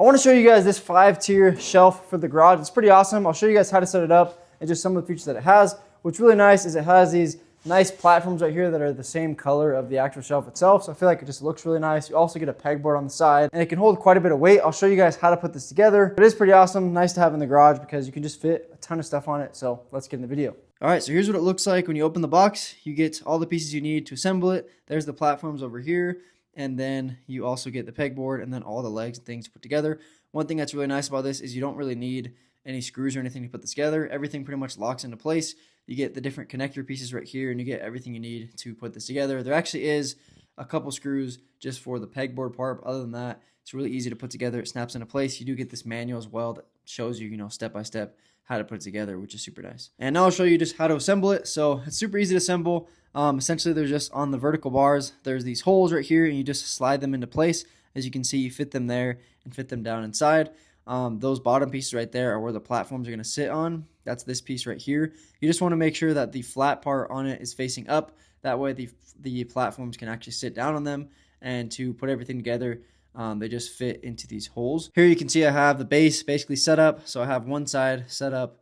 I want to show you guys this 5-tier shelf for the garage. It's pretty awesome. I'll show you guys how to set it up and just some of the features that it has. What's really nice is it has these nice platforms right here that are the same color of the actual shelf itself. So I feel like it just looks really nice. You also get a pegboard on the side and it can hold quite a bit of weight. I'll show you guys how to put this together. It is pretty awesome, nice to have in the garage because you can just fit a ton of stuff on it. So let's get in the video. All right, so here's what it looks like when you open the box. You get all the pieces you need to assemble it. There's the platforms over here. And then you also get the pegboard and then all the legs and things to put together. One thing that's really nice about this is you don't really need any screws or anything to put this together. Everything pretty much locks into place. You get the different connector pieces right here and you get everything you need to put this together. There actually is a couple screws just for the pegboard part. But other than that, it's really easy to put together. It snaps into place. You do get this manual as well that shows you, step by step how to put it together, which is super nice. And now I'll show you just how to assemble it. So it's super easy to assemble. Essentially, there's just on the vertical bars, there's these holes right here and you just slide them into place. As you can see, you fit them there and fit them down inside. Those bottom pieces right there are where the platforms are going to sit on. That's this piece right here. You just want to make sure that the flat part on it is facing up. That way the platforms can actually sit down on them. And to put everything together, they just fit into these holes. Here you can see I have the base basically set up. So I have one side set up,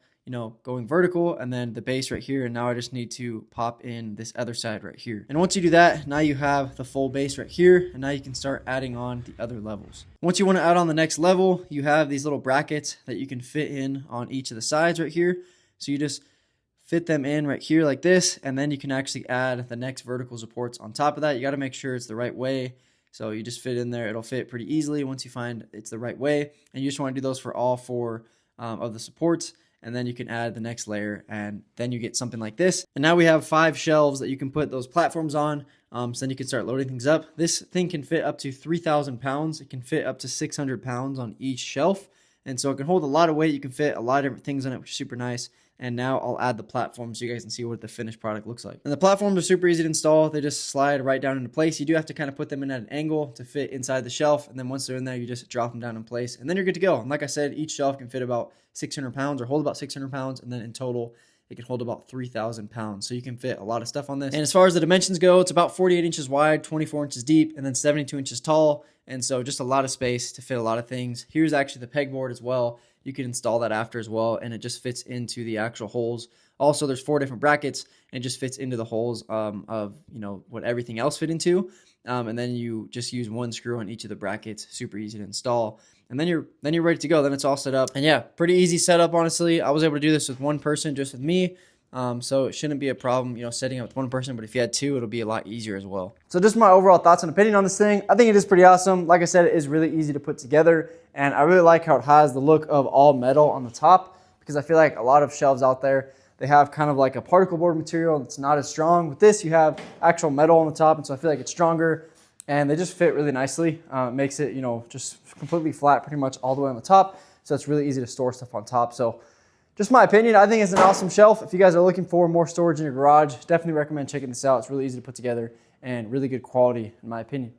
going vertical, and then the base right here. And now I just need to pop in this other side right here. And once you do that, now you have the full base right here. And now you can start adding on the other levels. Once you want to add on the next level, you have these little brackets that you can fit in on each of the sides right here. So you just fit them in right here like this. And then you can actually add the next vertical supports on top of that. You got to make sure it's the right way. So you just fit in there. It'll fit pretty easily once you find it's the right way. And you just want to do those for all four of the supports. And then you can add the next layer and then you get something like this. And now we have 5 shelves that you can put those platforms on. So then you can start loading things up. This thing can fit up to 3,000 pounds. It can fit up to 600 pounds on each shelf. And so it can hold a lot of weight. You can fit a lot of different things on it, which is super nice. And now I'll add the platforms so you guys can see what the finished product looks like. And the platforms are super easy to install. They just slide right down into place. You do have to kind of put them in at an angle to fit inside the shelf. And then once they're in there, you just drop them down in place. And then you're good to go. And like I said, each shelf can fit about 600 pounds or hold about 600 pounds. And then in total, it can hold about 3,000 pounds. So you can fit a lot of stuff on this. And as far as the dimensions go, it's about 48 inches wide, 24 inches deep, and then 72 inches tall. And so just a lot of space to fit a lot of things. Here's actually the pegboard as well. You can install that after as well, and it just fits into the actual holes. Also, there's 4 different brackets, and it just fits into the holes of what everything else fit into. And then you just use 1 screw on each of the brackets. Super easy to install. And then you're ready to go. Then it's all set up. And yeah, pretty easy setup, honestly. I was able to do this with 1 person, just with me. So it shouldn't be a problem, setting up with 1 person, but if you had 2, it'll be a lot easier as well. So just my overall thoughts and opinion on this thing. I think it is pretty awesome. Like I said, it is really easy to put together, and I really like how it has the look of all metal on the top, because I feel like a lot of shelves out there, they have kind of like a particle board material that's not as strong. With this, you have actual metal on the top, and so I feel like it's stronger, and they just fit really nicely. It makes it, just completely flat pretty much all the way on the top, so it's really easy to store stuff on top. So just my opinion, I think it's an awesome shelf. If you guys are looking for more storage in your garage, definitely recommend checking this out. It's really easy to put together and really good quality in my opinion.